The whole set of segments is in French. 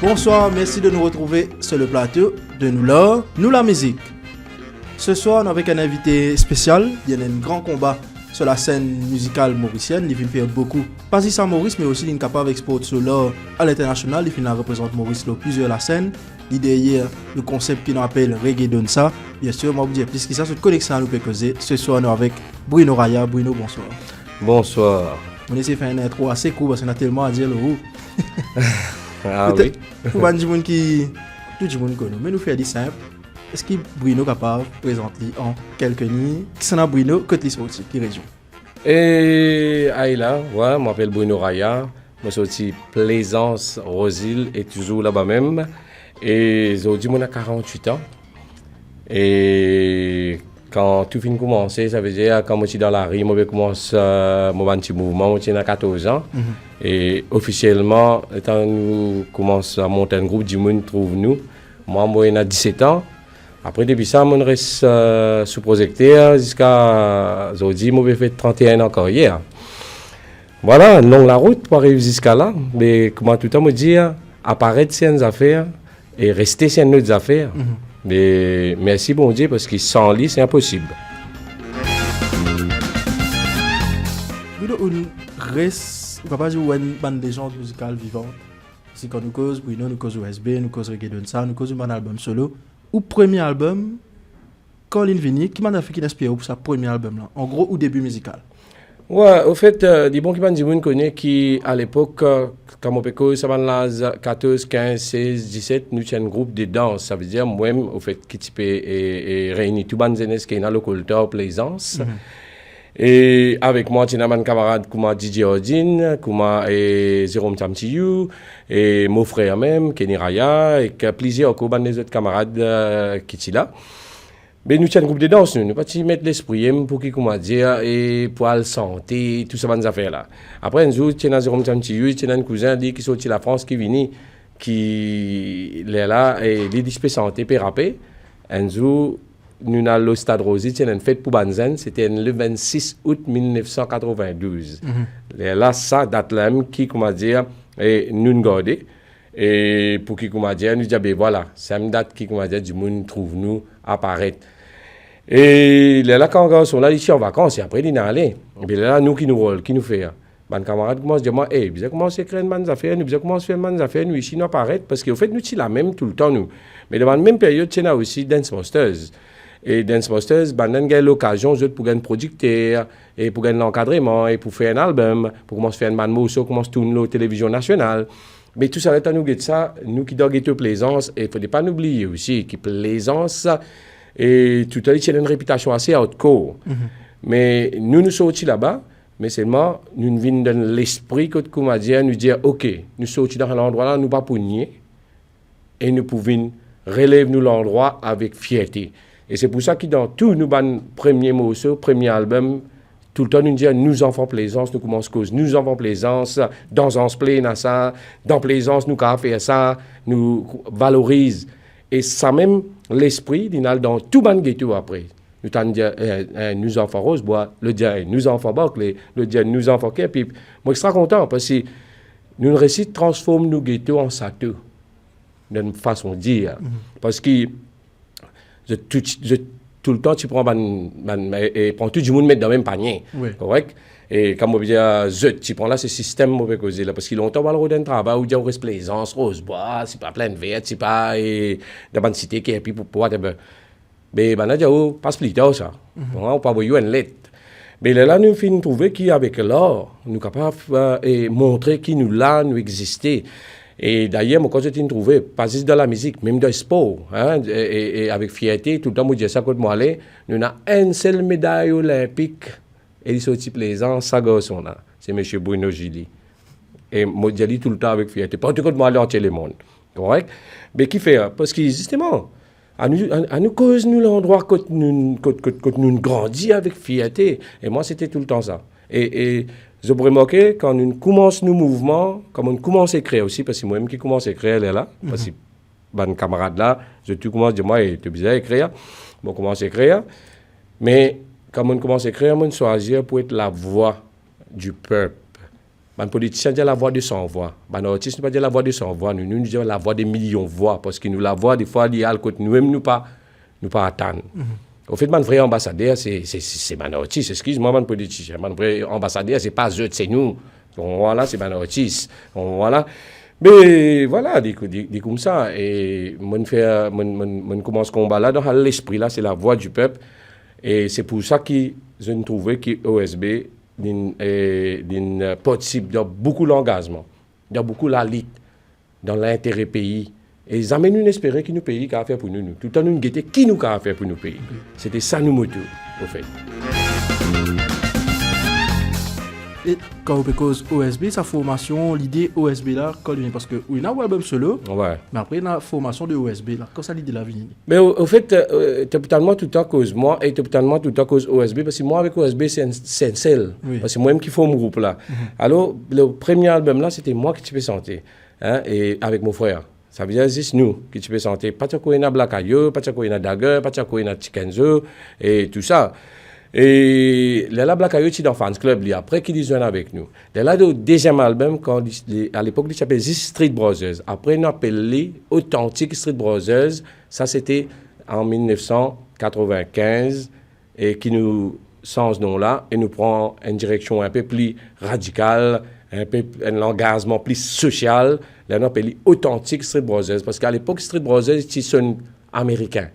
Bonsoir, merci de nous retrouver sur le plateau de Nous l'art, nous la musique. Ce soir, on est avec un invité spécial. Il y a un grand combat sur la scène musicale mauricienne. Il vient faire beaucoup, pas ici à Maurice, mais aussi il est capable d'exporter sur l'art à l'international. Il représente Maurice sur plusieurs la scène. L'idée le concept qui nous appelle Reggae Donsa. Bien sûr, moi, vous dire plus que ça, cette connexion à nous peut causer. Ce soir, on est avec Bruno Raya. Bruno, bonsoir. Bonsoir. On essaie de faire une intro assez court parce qu'on a tellement à dire le haut. Ah oui. Pour les gens qui tout le monde connaît, mais nous faire du simple. Est-ce que Bruno est capable de présenter en quelques lignes qui sont à Bruno, côté sorti, qui région? Et Aïla, ouais, je m'appelle Bruno Raya. Je suis aussi Plaisance Rosil et toujours là-bas même. Et aujourd'hui, j'ai 48 ans. Et quand tout finit de commencer, ça veut dire quand je suis dans la rue, je commence mon petit mouvement, je suis 14 ans. Et officiellement, quand nous commençons à monter un groupe, du monde trouve nous. Moi, j'ai 17 ans. Après, depuis ça, je reste sous projecteur jusqu'à aujourd'hui, je fait 31 ans encore hier. Voilà, longue la route pour arriver jusqu'à là. Mais comment tout le temps me dire, apparaître certaines affaires et rester certaines autres affaires. Mais merci bon Dieu parce que sans lui, c'est impossible. Bruno, on reste, on va pas dire une bande de gens musicales vivantes. Si quand nous cause Bruno, nous cause USB, nous cause Reggae Donsa, nous cause un album solo. Ou premier album, Colin Vinny, qui m'a fait qu'il inspire pour sa premier album là, en gros, ou début musical. Ouais, au fait, des bons qui m'ont dit, on connaît qui, à l'époque, quand on peut ça va 14, 15, 16, 17, nous avons un groupe de danse. Ça veut dire, moi-même, au fait, qui type et réunit tout le monde qui est dans le culture Plaisance. Et avec moi, j'ai un camarade comme DJ Odin, comme Jérôme Tamtiou, et mon frère même, Kenny Raya, et plusieurs des autres camarades qui sont là. Mais nous sommes un groupe de danse, nous ne pouvons pas mettre l'esprit pour qui, comment dire, et pour la santé, tout ça, ces affaires-là. Après, un jour, il y a Jérôme Tamtiou, il y a un cousin qui sorti de la France, qui vient, qui est là, et il dit, santé, puis rapper. Un jour, nous avons le Stade Rosy, c'est une fête pour Banzen, c'était le 26 août 1992. Là, ça date là qui, comment dire, et nous nous gardons. Et pour qui, comment dire, nous disons, ben voilà, c'est une date qui, comment dire, du monde trouve nous apparaître. Et là, quand on sont là, ici en vacances, et après, ils sont allés. Et là, nous qui nous rôle, qui nous fait. Mes camarades commencent à dire, hey, vous avez commencé à créer une bonne affaire, nous avons commencé à faire une bonne affaire, nous ici, nous apparaître, parce qu'au fait, nous sommes la même tout le temps, nous. Mais dans la même période, il y a aussi Dance Masters. Et Dance Masters, on a l'occasion pour gagner un producteur, et pour gagner l'encadrement, et pour faire un album, pour commencer à faire un man morceau, commencer à tourner la télévision nationale. Mais tout ça, nous guette ça, nous qui donnons Plaisance, et il ne faut pas oublier aussi que Plaisance, et tout à l'heure, il y a une réputation assez hardcore. Mais nous sortis là-bas, mais seulement, nous venons dans l'esprit que nous dire, nous dire, OK, nous sortis dans un endroit là, nous ne pas pour nier, et nous pouvons relever nous l'endroit avec fierté. Et c'est pour ça que dans tous nos premiers morceaux, premier album, tout le temps nous disons, nous enfants Plaisance, nous commençons cause, nous enfants Plaisance, dans un play, ça, dans Plaisance, nous avons fait ça, nous valorise. Et ça même, l'esprit, dans tout le ghetto après. Nous avons dit, nous enfants Rosebois, le dire, nous enfants Barclay, le dire, nous enfants Kep. Puis, moi, je suis très content parce que nous réussissons transformer nos ghettos en châteaux, d'une façon de dire. Parce que tout le temps, tu prends et prends tout le monde mettre dans le même panier. Oui. Correct? Et comme on dit, tu prends là ce système mauvais causé là. Parce qu'il longtemps, on va le travail, où il y a Plaisance, Rosebois, c'est pas plein de verre, c'est pas dans une cité qui est puis pour pouvoir. Mais là, il y a pas split ça. On peut avoir une lettre. Mais là, nous finissons trouver qu'avec l'art, nous sommes capables de montrer qui nous là, nous exister. Et d'ailleurs, moi, quand j'ai trouvé, pas juste dans la musique, même dans le sport, hein, et avec fierté, tout le temps, moi, je dis ça quand moi, nous avons une seule médaille olympique, et il sorti Plaisance, ça garçon là, c'est M. Bruno Gili. Et moi, je dis tout le temps avec fierté, pas tout le monde entier le monde, correct? Mais qui fait? Parce que justement, à nous cause nous l'endroit que nous grandissons avec fierté. Et moi, c'était tout le temps ça. Et je peux remarquer, quand nous commençons nos mouvements, quand on commence à écrire aussi, parce que moi-même qui commence à écrire, elle est là, parce que mon camarade là, je commence à dire, moi, tu es bizarre à écrire, on commence à écrire, mais quand on commence à écrire, on choisit pour être la voix du peuple. Les politiciens disent la voix de 100 voix. Les artistes ne pas dire la voix de 100 voix. Nous disons la voix des millions de voix. Parce que nous, la voix, des fois, il y a le côté nous-mêmes, nous pas attendre. Au fait, mon vrai ambassadeur, c'est mon artiste. Excuse-moi, mon politicien. Mon vrai ambassadeur, c'est pas eux, c'est nous. Donc, voilà, c'est mon artiste. Donc, voilà. Mais voilà, dit comme ça. Et mon commence ce combat là, dans l'esprit là, c'est la voix du peuple. Et c'est pour ça que je ne trouvais que OSB participe dans beaucoup l'engagement, dans beaucoup la lutte, dans l'intérêt pays. Et ils amènent une espérance qui nous pays qu'a fait pour nous. Tout le temps nous guetter qui nous a fait pour nous pays. C'était ça nous moto, au fait. Et quand on cause OSB, sa formation, l'idée OSB là, quand il vient parce que oui, on a un album solo, Ouais. mais après on a formation de OSB là. Quand ça l'idée la vie. Mais au fait, totalement tout le temps cause moi et totalement tout le temps cause OSB parce que moi avec OSB c'est un seul. Oui. Parce que moi-même qui fais mon groupe là. Alors le premier album là c'était moi qui tu peux chanter, hein, et avec mon frère. Ça veut dire juste nous qui tu peux chanter. Pas de quoi il y a Black Ayo, pas de quoi il y a Dagger, pas de quoi il y a Chickenzo et tout ça. Et là, Black Ayo, dans Fans Club, après qu'ils joignent avec nous. Là, le deuxième album, à l'époque, il s'appelait Street Brothers. Après, on appelé Authentic Street Brothers. Ça, c'était en 1995 et qui nous change ce nom-là et nous prend une direction un peu plus radicale, un engagement plus social. Là, on appelé Authentic Street Brothers parce qu'à l'époque, Street Brothers, c'était un américain.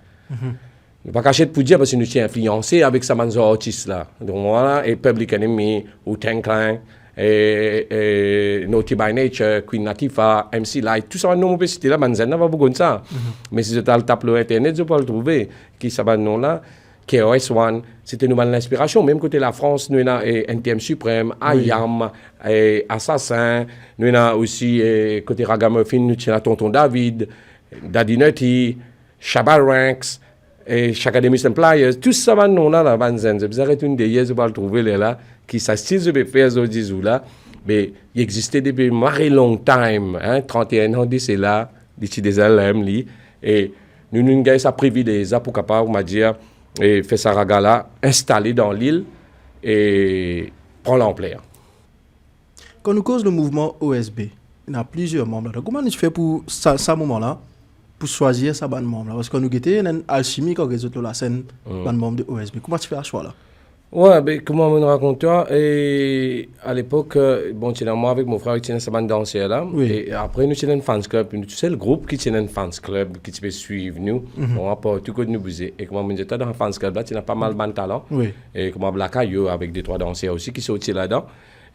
Ne pas cacher pour dire parce que nous sommes influencés avec ces artistes là. Donc voilà, et Public Enemy, Wu-Tang Clan, et Naughty by Nature, Queen Latifah, MC Light, tout ça, nous, c'était là, Manzen, n'a pas beaucoup de ça. Mais si je tape le internet, je peux le trouver. Qui ça va nom là? KOS One, c'était nous l'inspiration. Même côté la France, nous avons NTM Suprême, IAM, Assassin, nous avons aussi côté Ragamuffin, nous avons Tonton David, Daddy Nutty, Shabba Ranks. Et chaque Academy Employers, tout ça, non, là, la Banzen, c'est bizarre, une des years, on va le trouver là, qui s'assise, je vais faire, ce disou là, mais il existait depuis very long time, hein, 31 ans d'ici là, d'ici des LM, et nous avons ça privilège pour capable, on va dire, et faire ça ragala, installé dans l'île, et prendre l'ampleur. Quand nous cause le mouvement OSB, il y a plusieurs membres. Donc, comment tu fais pour ce moment-là? Pour choisir sa bande membre là parce que nous guetter une alchimie quand les autres la scène bande membre de OSB. Comment tu fais le choix là? Ouais, ben comment on raconte toi et à l'époque bon tu moi avec mon frère qui tient sa bande danseur là et après nous tient un fans club, tu sais le groupe qui tient un fans club qui tu peux suivre nous on apporte tout que nous bouger et comment on dit dans un fans club là tu as pas mal de talent et comment Black Ayo avec des trois danseurs aussi qui sont là-dedans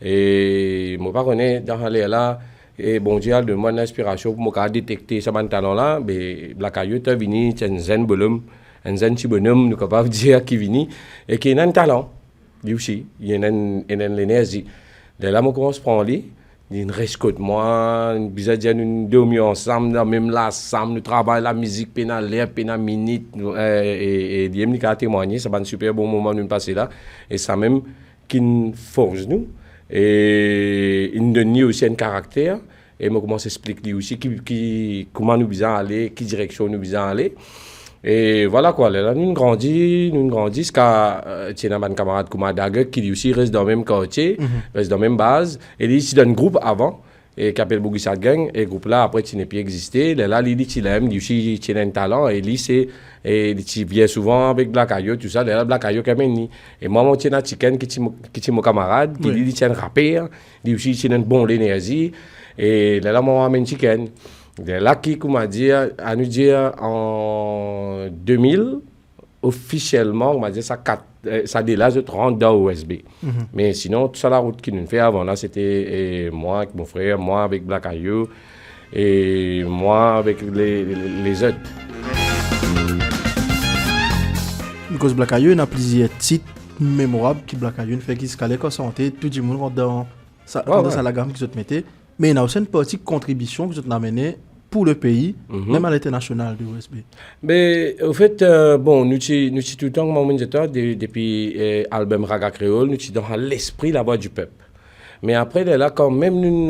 et mon père connaît dans aller là. Et bon Dieu, de mon inspiration pour me détecter ce talent-là, mais Black Ayo est venu, c'est un zen bonhomme, un zen petit bonhomme, nous capable de dire qui vient et qui a un talent, lui aussi, il a une énergie. De là, je commence à prendre lui, il reste côté moi, bizarre dire nous dormons ensemble, dans même là ensemble, nous travaillons la musique, pénal l'air, pénal minute, et il me a témoigné, ça va un super bon moment nous passer là, et ça même qui nous forge nous. Et il nous donne aussi un caractère et je commence à expliquer aussi comment nous besoin aller, quelle direction nous besoin aller. Et voilà quoi, là nous grandissons jusqu'à un camarade comme Dague qui lui aussi reste dans le même quartier, reste dans la même base. Et lui ici dans un groupe avant, et qui appelle Bogusat Gang, et le groupe là après il n'a plus existé. Là il dit qu'il aime, lui aussi il a un talent et lui c'est. Et il vient souvent avec Black Ayo, tout ça. D'ailleurs, Black Ayo, quand même, et moi, je tiens un chicken qui est mon camarade, qui dit qu'il est un rappeur, il aussi il a une bonne énergie. Et là, moi, je un chicken. Là, qui, comme on dit, à nous dire en 2000, officiellement, on m'a dit ça délage de 30 dans OSB. Mais sinon, toute ça, la route qu'il nous fait avant, là, c'était moi avec mon frère, moi avec Black Ayo, et moi avec les autres. Parce que Black Ayo, il y a plusieurs titres mémorables qui Black Ayo fait qui se calait quand santé, tout le monde dans la gamme qu'ils ont mis. Mais il y a aussi une petite contribution qu'ils ont amenée pour le pays, même à l'international de OSB. Mais au fait, bon, nous sommes tout le temps, depuis l'album Raga Créole, nous sommes dans l'esprit, la voix du peuple. Mais après, là, quand même, nous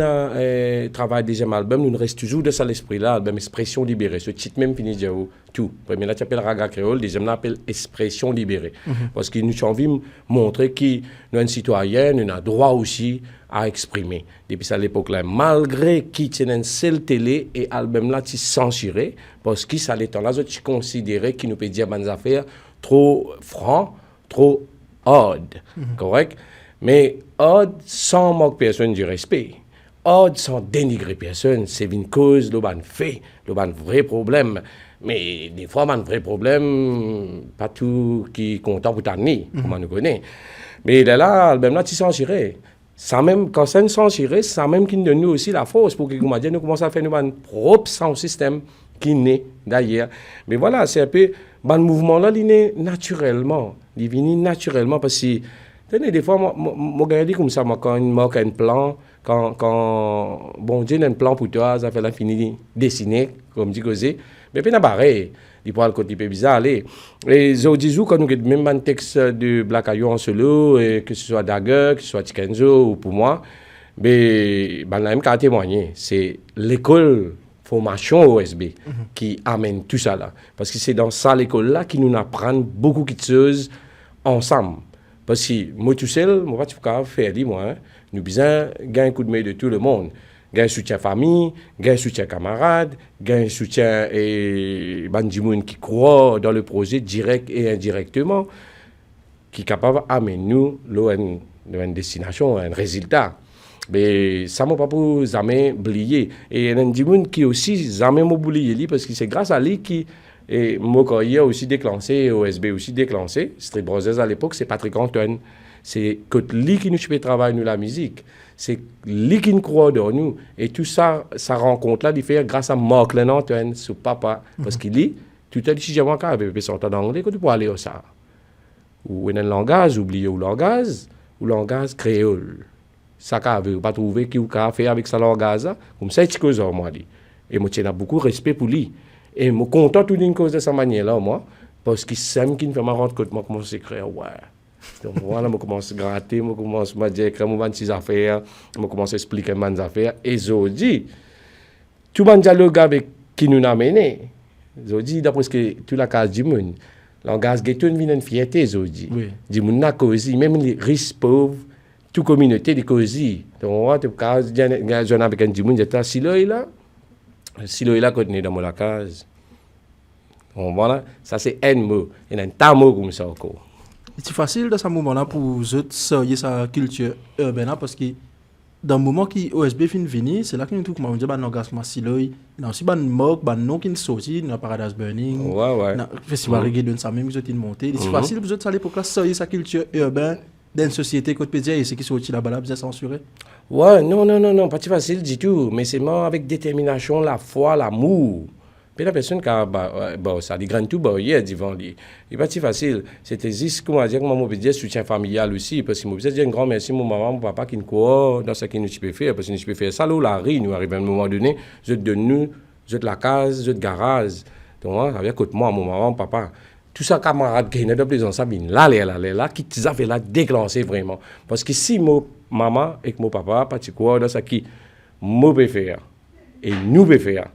travaillons deuxième album, nous restons toujours de ça l'esprit-là, album Expression libérée. Ce titre même finit de tout. Premier là, tu appelles Raga Créole, deuxième là, appelle Expression libérée. Parce que nous avons envie de montrer que nous, un citoyen, nous avons droit aussi à exprimer. Depuis à l'époque-là, malgré qu'il y ait une seule télé et album là, tu censuré, parce que ça l'étant là, tu considérais qu'il nous peut dire des affaires trop francs, trop odd, correct? Mais odd sans manquer personne du respect. Odd sans dénigrer personne. C'est une cause, le fait, le vrai problème. Mais des fois, un vrai problème, pas tout qui est content pour t'amener, comme on nous connaît. Mais là, l'album là, tu censuré. Ça même, quand ça nous censuré, ça même qui nous donne nous aussi la force pour que nous commençons à faire notre propre sound system qui naît d'ailleurs. Mais voilà, c'est un peu, le mouvement là, il naît naturellement. Il vient naturellement parce que, tenez, des fois, moi, regarde comme ça, quand il manque un plan, quand bon Dieu a un plan pour toi, ça fait l'infini dessiné, comme dit Cosé, mais puis, pareil. Il parle côté peu bizarre. Allez. Et Zodizou, quand nous avons même un texte de Black Ayo en solo, et que ce soit Dagger, que ce soit Tikenzo ou pour moi, mais on a même qu'à témoigner. C'est l'école formation OSB qui amène tout ça là. Parce que c'est dans ça l'école-là qui nous apprend beaucoup de choses ensemble. Parce que moi tout seul, moi pas faire moi. Hein. Nous besoin gagner un coup de main de tout le monde. Gagner soutien famille, gagner soutien camarade, gagner soutien et bandimoun qui croit dans le projet direct et indirectement, qui est capable d'amener nous à une destination, un résultat. Mais ça ne m'a pas pour jamais oublier. Et il y a des gens qui aussi jamais m'ont oublié parce que c'est grâce à lui qui Mokoye a aussi déclenché, OSB aussi déclenché. Street Brothers à l'époque, c'est Patrick Antoine. C'est lui qui nous fait travailler nous la musique. C'est lui qui nous croit dans nous. Et tout ça, sa rencontre-là, il fait grâce à Mark Antoine, son papa. Parce qu'il dit, tout à l'heure, si j'ai encore avec son temps d'anglais, quand tu peux aller au ça. Ou un langage, oublié ou langage créole. Ça qu'a veut pas trouver qui ou qu'a fait avec sa langage comme ça c'est cause moi dit et moi j'ai beaucoup respect pour lui et moi content tout d'une cause de sa manière là moi parce qu'il s'aime qui me fait me rendre compte moi commence à écrire ouais donc voilà moi commence à gratter moi commence à dire écrire moi des affaires moi commence à expliquer mes affaires et Zodi tout le dialogue avec qui nous a mené Zodi d'après ce que tout la case du monde langage ghetto une fierté Zodi du monde na cause même les riches pauvres toute communauté de causes. Donc, quand un jeune avec un dimoun, j'étais si là, quand dans la case. Voilà, ça c'est un mot. Il y a un tas de mots comme ça encore. C'est facile dans ce moment-là pour vous autres sortir sa culture urbaine parce que dans le moment qui OSB fin venir, c'est là que nous trouvons comment on dit ban engagement siloy, il y a aussi ban mock, ban non qui sorti dans Paradise Burning. Ouais. Dans festival reggae donne ça même vous autres monter. C'est facile pour vous autres à l'époque là sortir sa culture urbaine. Dans une société côte pédia et ce qui sorti là-bas là, vous êtes censuré? Ouais, non, pas si facile du tout, mais c'est moi avec détermination, la foi, l'amour. Puis la personne qui a, ça dit grand tout, hier, devant lui. Il n'est pas si facile. C'était juste, comment dire, moi, je dire soutien familial aussi, parce que je veux dire un grand merci, mon maman, mon papa qui nous croit dans ce qu'il nous peut faire, parce que nous peut faire ça, là, la rue, nous arrivons à un moment donné, je te donne nous, je te la case, je te garage. Donc, ça veut dire que moi, mon maman, mon papa, tout ça, camarade qui est de plus en plus, là, qui t'a fait là déclencher vraiment. Parce que si mon maman et mon papa, pas de quoi, dans ce qui, moi peux faire, et nous peut faire,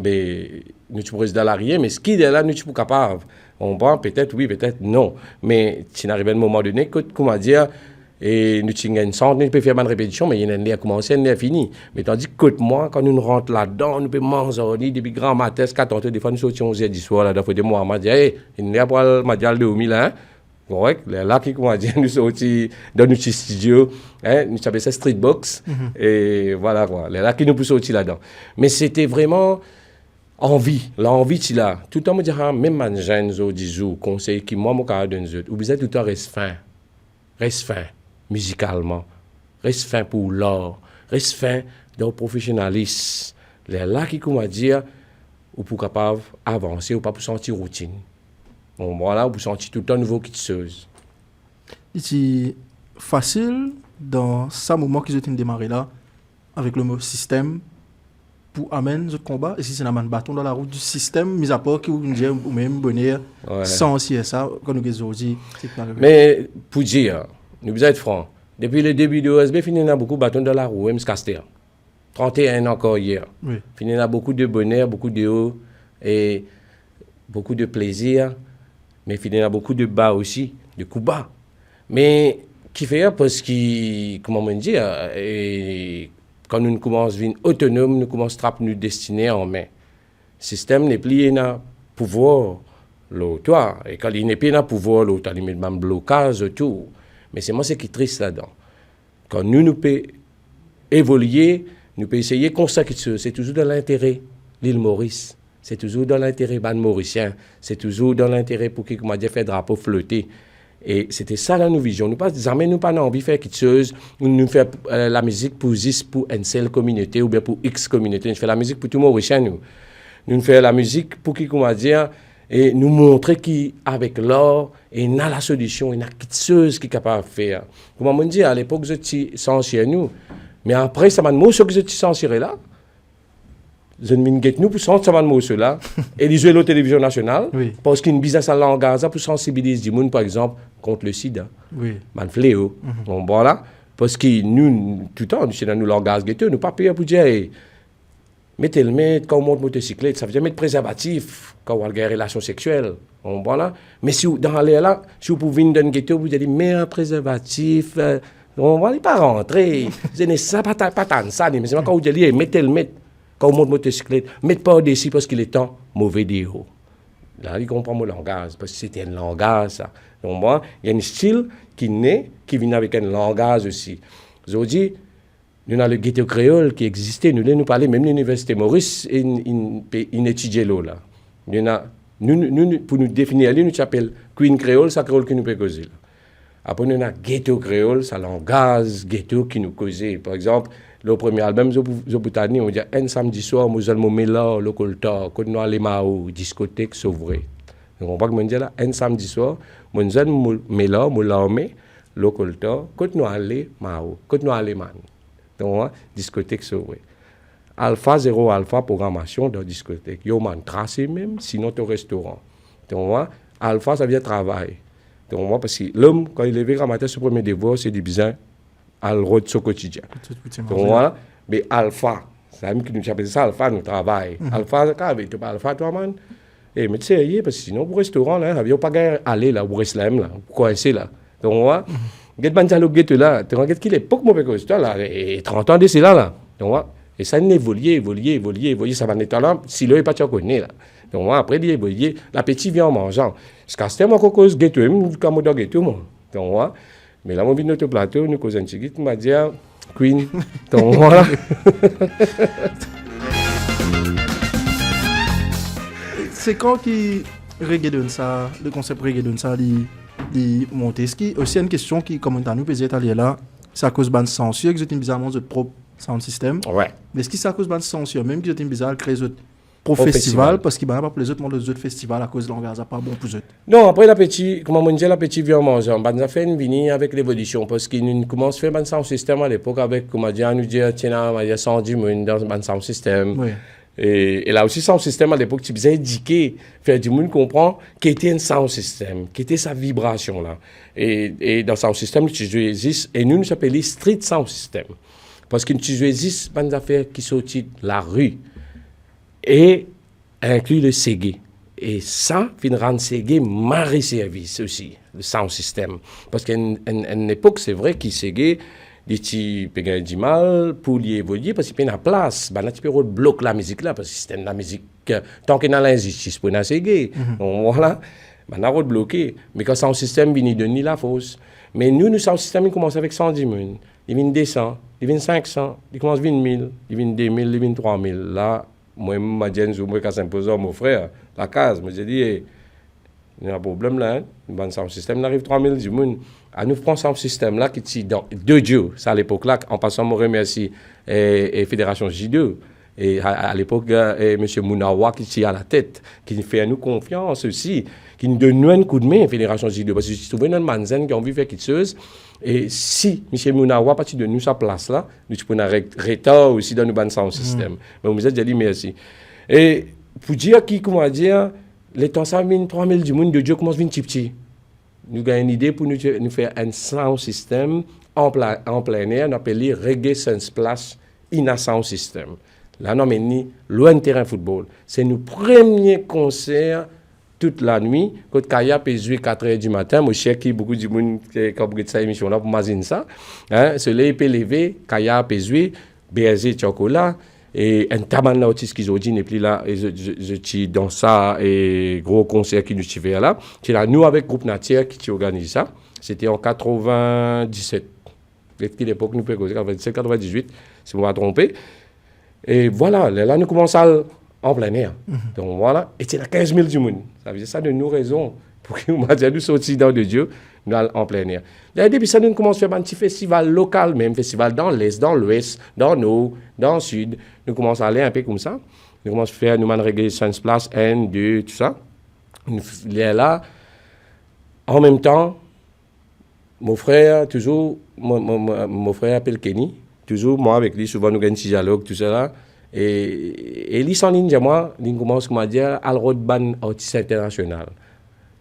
mais nous sommes dans l'arrière, mais ce qui est là, nous sommes capables. On prend peut-être oui, peut-être non. Mais si on arrive à un moment donné, comment dire, et nous avons une sorte, nous pouvons faire une répétition, mais il y a commencé, il y a fini. Mais tandis que moi, quand nous rentrons là-dedans, nous pouvons manger, depuis grand matin, 14 heures, des fois nous sortions 11 heures du soir, là-dedans, il faut dire, moi, je dis, hey, il n'y a pas le Madial de 2000, hein. Correct, là, qui, comment dire, nous sortis dans notre studio, hein, nous avons ça Streetbox, et voilà, quoi. Là, qui nous peut sortir là-dedans. Mais c'était vraiment l'envie, tu l'as. Tout le temps, me dire, même un jeune, conseil qui, moi, je donne, ou vous êtes tout le temps reste fin. Musicalement, reste fin pour l'art, reste fin dans le professionnalisme. Là qui comment dire, ou pour capable avancer, ou pas pour sentir routine. Bon, voilà, ou pour sentir tout le temps nouveau qui chose. C'est facile dans ce moment qu'ils ont démarré là, avec le mot système, pour amener ce combat. Et si c'est un bâton dans la route du système, mis à part qui ou même bonheur, sans CSA, quand nous avons dit. Mais pour dire, nous devons être francs. Depuis le début de OSB, fini a beaucoup de bâtons dans la roue, même Caster. 31 ans encore hier. Oui. Fini a beaucoup de bonheur, beaucoup de haut et beaucoup de plaisir. Mais fini a beaucoup de bas aussi, de coups bas. Mais qui fait parce que, comment on dit, quand nous commençons à devenir autonomes, nous commençons à nous destiner en main. Le système n'est plus dans pouvoir, l'autre. Et quand il n'est plus dans pouvoir, l'autre, il met un blocage autour. Mais c'est moi ce qui est triste là-dedans. Quand nous pouvons évoluer, nous pouvons essayer comme ça, c'est toujours dans l'intérêt de l'île Maurice. C'est toujours dans l'intérêt ban mauricien. C'est toujours dans l'intérêt pour qui, comme on dit, fait drapeau flotter. Et c'était ça dans nos visions. Nous pas jamais nous pas envie de faire quelque chose. Nous faire la musique pour une seule communauté ou bien pour X communauté. Nous faisons la musique pour tout Mauricien. Nous faisons la musique pour qui, comment dire, et nous montrer qu'avec l'or, il y a la solution, il y a quelque chose qui est capable de faire. Comme on dit, à l'époque, je suis censé nous. Mais après, ça m'a demandé ce que je suis censé là. Je ne m'inquiète pas pour sentir ça mot cela et les jouer la télévision nationale Oui. parce qu'une business à langage pour sensibiliser les gens par exemple contre le sida. Oui. Man fléau. Bon voilà parce que nous tout le temps nous sommes dans nos langages ghetto nous pas payer pour dire hey, mettez le mettre quand on monte motocyclette ça veut dire mettre préservatif quand on a une relation sexuelle. Bon voilà mais si vous, dans l'air là si vous pouvez venir dans un ghetto vous allez mais un préservatif on va pas rentrer. C'est ça pas tant ça mais c'est quand vous allez mettez le mettre quand on monte motocyclette, mettez pas au-dessus parce qu'il est temps mauvais déo. Là, il comprend mon langage, parce que c'était un langage, ça. Donc, moi, il y a un style qui naît, qui vient avec un langage aussi. Aujourd'hui, nous avons le ghetto créole qui existait. Nous parler même de l'Université Maurice, il étudie là. Nous, pour nous définir, nous appelons Queen créole, ça créole qui nous peut causer. Après, nous avons ghetto créole, ça langage, ghetto qui nous causait. Par exemple, le premier album, Zobutani, on dit un samedi soir, nous allons me là, le colta, quand nous allons à discothèque sauvrée. Donc, on va dire là, un samedi soir, nous allons me là, le colta, quand nous allons mao, quand nous allons man. Donc, discothèque sauvrée. Alpha, 0 alpha, programmation dans discothèque. Yo man, tracé même, sinon au restaurant. Donc, alpha, ça veut dire travail. Donc, parce que l'homme, quand il est levé matin, ce premier devoir, c'est du bizarre. Al road son quotidien. Donc voilà, mais alpha, c'est même qui nous appelle ça alpha, nous travaillons. Alpha, tu pas alpha toi man. Et mais sérieux parce que sinon au restaurant là, il y a pas gagner aller là, au restaurant là, coincé là. Donc voilà, get banjalo get là, tu regardes qu'il est pas mauvais que toi là, et 30 ans de c'est là. Donc voilà, et ça évolue, ça va être là, si le est pas tu connais là. Donc voilà, après il évolue, l'appétit vient en mangeant. Parce que c'est moi cause get comme dans get moi. Donc voilà. Mais là, on vient de notre plateau, nous causons un petit peu, m'a dit, Queen, donc voilà. C'est quand qui reggae ça, le concept reggae ça, il monte. Est-ce qu'il y a aussi une question qui, comme on nous peut dire là, c'est à cause de censure que vous êtes bizarrement votre propre sound system. Ouais. Mais est-ce que c'est à cause de censure, même que vous êtes bizarre, créer votre propre festival, parce qu'il n'y a pas pour les autres festivals à cause de l'engagement, pas bon pour eux. Non, après l'appétit, comment on dit, l'appétit vient en mangeant. On a fait une vini avec l'évolution, parce qu'il commence à faire un sound system à l'époque avec, comment dire, nous dit, tiens, il y a 110 000 dans un sound system. Oui. Et là aussi, sound system à l'époque, tu faisais indiquer, faire du monde comprendre qui était un sound system, qui était sa vibration là. Et dans sound system, tu jouais et nous appelons street sound system. Parce que tu jouais des affaires qui sortent de la rue. Et inclut le Ségué. Et ça, fin rendre Ségué maré service aussi, le sound system. Parce qu'à une époque, c'est vrai qu'il Ségué, il peut du mal pour y évoluer, parce qu'il y a une place. Ben, là, tu peux bloquer la musique là, parce que c'est la musique, tant qu'il y a l'injustice pour la Ségué. Donc voilà, ben, on a bloqué. Mais quand le sound system vient de ni la fausse. Mais nous, le sound system, il commence avec 110 000. Il vient 200, il vient 500, il commence 20 000, il vient 2 000, il vient 3 000. Là, moi, je me dis, quand s'imposer mon frère, la case, je dis, il y a un problème là, le sound system, il arrive 3 000 du monde. À nous prendre ce système là qui est dans deux dieux, c'est à l'époque là, en passant, je remercie et Fédération J2. Et à l'époque, M. Mounawa qui est à la tête, qui fait à nous confiance aussi, qui nous donne un coup de main, Fédération J2. Parce que je trouve un manzen qui a envie de faire quelque chose. Et si M. Mounawa parti de nous sa place là, nous pouvons retard aussi dans nos sound système. Mais on vous a dit merci. Et pour dire qui, comment dire, les temps ça, 3 000 du monde de Dieu commence à venir petit. nous avons une idée pour nous faire un sound system en plein air, nous appelons Reggae Sunsplash in a Sound System. Là, nous avons loin de terrain football. C'est nos premiers concerts toute la nuit. Quand Kaya peut jouer 4h du matin, moi, je sais qu'il y a beaucoup de monde qui a regardé cette émission-là pour m'imaginer ça. Soleil peut lever, Kaya peut jouer, BSG chocolat, et un taban là, qui ont dit, n'est plus là, et je suis dans ça, et gros concert qui nous fait là. C'est là, nous, avec Groupe Nature, qui organise ça. C'était en 97. À l'époque, nous pouvons 97, 98, si je ne me trompe. Et voilà, là, nous commençons en plein air. Donc voilà, et c'est là 15 000 du monde. Ça veut dire ça de nous raison pour que nous sortions dans de Dieu, nous allons en plein air. Là, depuis ça, nous commençons à faire un petit festival local, même festival dans l'Est, dans l'Ouest, dans le Nord, dans le Sud. Nous commençons à aller un peu comme ça. Nous commençons à faire, nous allons régler Sunsplash, 1, 2, tout ça. Nous là, en même temps, mon frère, toujours, mon frère appelle Kenny, toujours, moi avec lui, souvent nous avons un petit dialogue, tout ça là. Et lui, sans ligne, moi, il commence à dire à ban artiste international.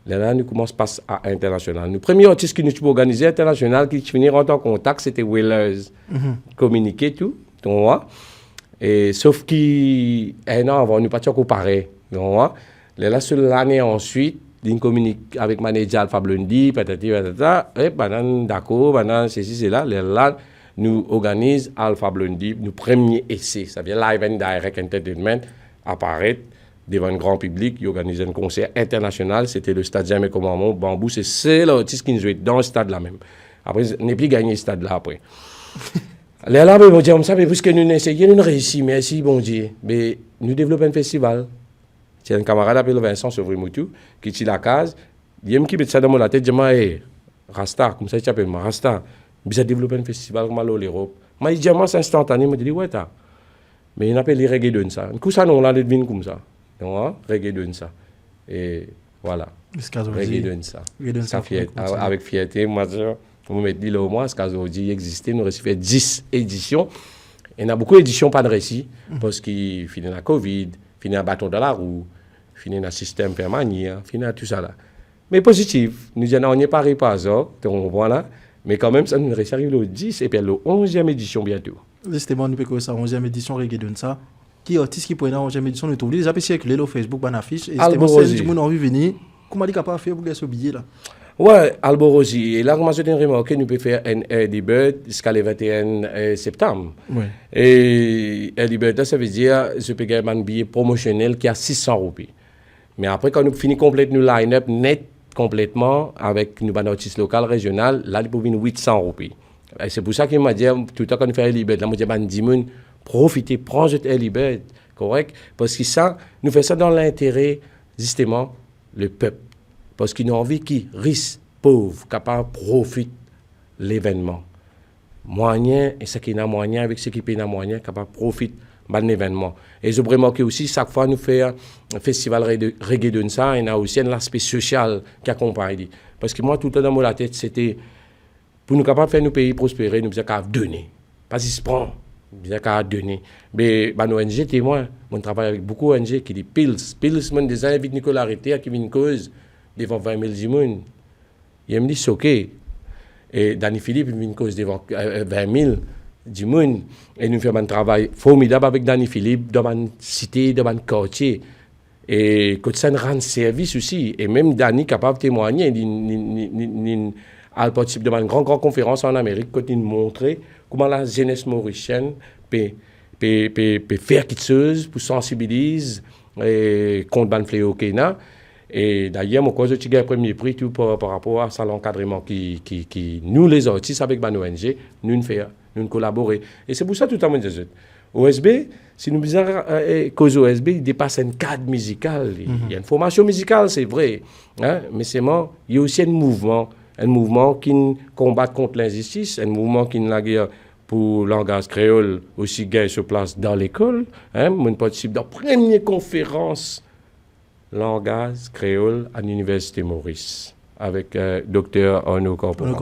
Là, nous commençons à passer à international. Le premier artiste qui nous a organisé international, qui finit en en contact, c'était Wellers. Communiquer tout, donc, et sauf qu'un an avant, nous pas encore pareil. Donc, là, sur l'année ensuite, il communique avec manager Alpha Blondy, patati, patata, et d'accord, ceci, c'est là, nous organisons Alpha Blondy, nos premiers essais, ça veut dire Live and Direct Entertainment, apparaître devant un grand public, il organise un concert international, c'était le stade Jamais Commandement, Bambou, c'est l'artiste qui nous jouait dans le stade là même. Après, on n'est plus gagné ce stade là après. Là, bon Dieu, comme ça, mais puisque nous essayons, nous réussissons, merci bon Dieu, mais nous développons un festival. C'est un camarade appelé Vincent Sevrimoutou, qui tire la case, il qui met ça dans mon tête, je dis, hey, Rasta, comme ça tu appelles moi, Rasta. J'ai développé un festival comme l'Europe. Mais il dit, moi, c'est instantané. Je dis, ouais, t'as. Mais il appelle les reggae de ça. Du coup, ça, non, on l'a devine comme ça. Donc, reggae de ça. Et voilà. Reggae de ça. Avec fierté, moi, je me dis là au moins, ce qu'aujourd'hui existait, nous avons fait 10 éditions. Il y en a beaucoup d'éditions, pas de récit, parce qu'il finit la Covid, finit un bâton dans la roue, finit un système permanent, finit tout ça là. Mais positif. Nous disons, on n'y est pas par hasard. Donc, voilà. Mais quand même, ça nous réussit le 10 et puis le 11e édition bientôt. Justement, nous pouvons ça, 11e édition Reggae de ça. Qui est artiste qui pourrait dans 11e édition, nous trouvons déjà circuler sur Facebook, une affiche. Et justement, c'est du monde envie de venir. Comment dit capable de faire pour gagner ce billet là? Ouais, Alborosi. Et là, comment je t'ai remarqué, nous pouvons faire un Early Bird jusqu'à le 21 septembre. Ouais. Et Early Bird, ça veut dire je peux gagner un billet promotionnel qui a 600 roupies. Mais après, quand nous finissons complètement le line-up net, complètement avec une artiste locale, régionale, là, il peut venir 800 roupies. Et c'est pour ça qu'il m'a dit, tout le temps qu'on fait Early Bird, là, moi, je dis, profitez, prends cette Early Bird, correct? Parce que ça, nous faisons ça dans l'intérêt, justement, le peuple. Parce qu'ils ont envie qu'ils risquent, pauvres, capables, profitent de l'événement. Moyen, et ce qui n'a moyen, avec ce qui n'a moyen, capables, profitent de l'événement. Et je remarque aussi, chaque fois, nous faisons un festival reggae de ça, il y a aussi un aspect social qui accompagne. Parce que moi, tout le temps dans mon tête, c'était pour nous capables de faire nos pays prospérer, nous avons qu'à donner. Pas si se prend, nous avons qu'à donner. Mais nos ONG témoins, on travaille avec beaucoup d'ONG qui disent Pils, des invités Nicolas Arrêté qui viennent une cause devant 20 000 du monde. Il me dit, c'est OK. Et Danny Philippe vient une cause devant 20 000 du monde. Et nous faisons un travail formidable avec Danny Philippe dans une cité, dans un quartier. Et quand ça nous rend service aussi. Et même Danny est capable de témoigner. Il a participé dans une grande conférence en Amérique quand il montrait comment la jeunesse mauricienne peut faire quelque chose pour sensibiliser contre le fléau qu'il y a. Et d'ailleurs, moi, quand j'ai gagné le premier prix tout par rapport à ça, l'encadrement qui nous, les artistes, avec nos ONG, nous collaborer. Et c'est pour ça tout à l'heure, OSB, si nous disons cause OSB, il dépasse un cadre musical. Il y a une formation musicale, c'est vrai. Hein? Mais il y a aussi un mouvement qui combat contre l'injustice, un mouvement qui n'a guère pour le langage créole aussi gagne sur place dans l'école. Hein? On participe dans la première conférence langage créole à l'Université Maurice avec Dr Arnaud Corporal.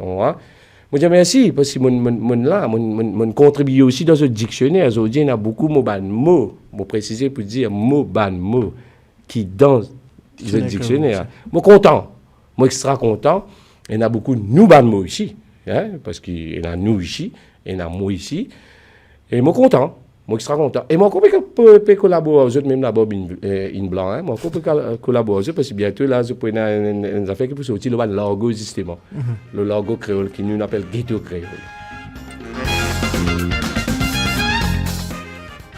Moi, je dis merci parce que mon contribue aussi dans ce dictionnaire. Aujourd'hui, il y a beaucoup de mots, je préciser pour dire mots qui dans le dictionnaire. Je suis content. Moi, extra content. Il y en a beaucoup, nous, moi ici. Hein, parce qu'il y en a nous ici, il y en a moi ici. Et moi, content. Moi, extra content. Et moi, je peux collaborer avec eux, même là-bas, in blanc. Hein. Moi, je peux collaborer avec eux, parce que bientôt, là, je peux une affaire qui peut sortir le logo, justement. Le logo créole, qui nous appelle Ghetto Créole.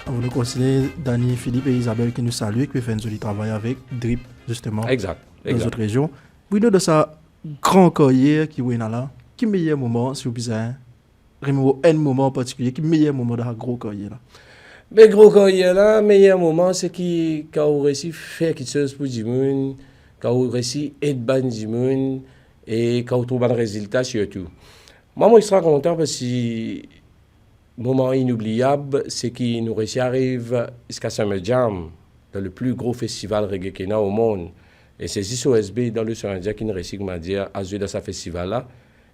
Vous nous conseillez Dani, Philippe et Isabelle qui nous saluent et qui fait un joli travail avec Drip, justement, exact. dans notre région. Oui, de ça, grand carrière qui est là, qui meilleur moment, si vous voulez, un moment en particulier, qui meilleur moment de la gros carrière là? Mais gros carrière là, meilleur moment, c'est quand on réussit à faire quelque chose pour du monde, quand on réussit à aider du monde et quand on trouve un résultat surtout. Moi, je suis content parce que moment inoubliable, c'est qu'il nous arrive jusqu'à Summer Jam, dans le plus gros festival reggae qu'il y a au monde. Et c'est juste OSB dans le Indien qui nous réussit à dire à jouer dans ce festival-là.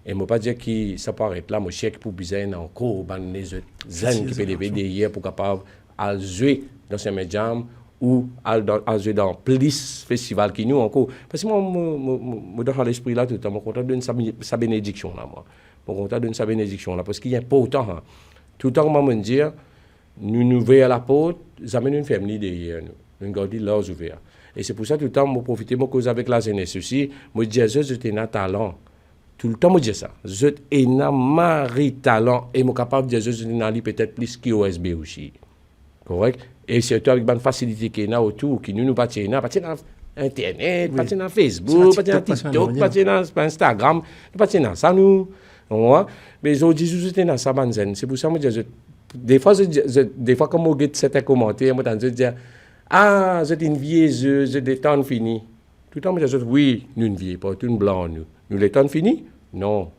Et je ne pas dire que ça peut arrêter là, je sais que pour bien encore, les zen qui peuvent lever derrière pour capable à jouer dans Summer Jam ou à jouer dans plus festivals qui nous encore. Parce que moi, dans l'esprit là, tout le temps, je suis content de donner sa bénédiction là, moi. Je suis content de donner sa bénédiction là, parce qu'il y a pas autant. Hein. Tout le temps, je me dis, nous ouvrons la porte, nous amènons une famille derrière nous. Nous gardons leurs ouverts. Et c'est pour ça, tout le temps, je profite de cause avec la jeunesse aussi. Je dis, je suis un talent. Tout le temps, je dis ça. Je suis un mari talent et je suis capable de dire, je suis un peut-être plus qu'OSB aussi. Correct? Et surtout avec une facilité qui est autour, qui nous bâtit dans Internet, bâtit dans Facebook, bâtit dans TikTok, bâtit dans Instagram, bâtit dans ça, nous. Mais je dis, je suis dans ça, c'est pour ça que je dis, des fois, quand je regarde certains commentaires, je dis, ah, c'est une vieille, je des temps finis. Tout le temps, je dis, oui, nous ne vieillons pas, tout une blanc, nous. Nous, les temps finis? Non.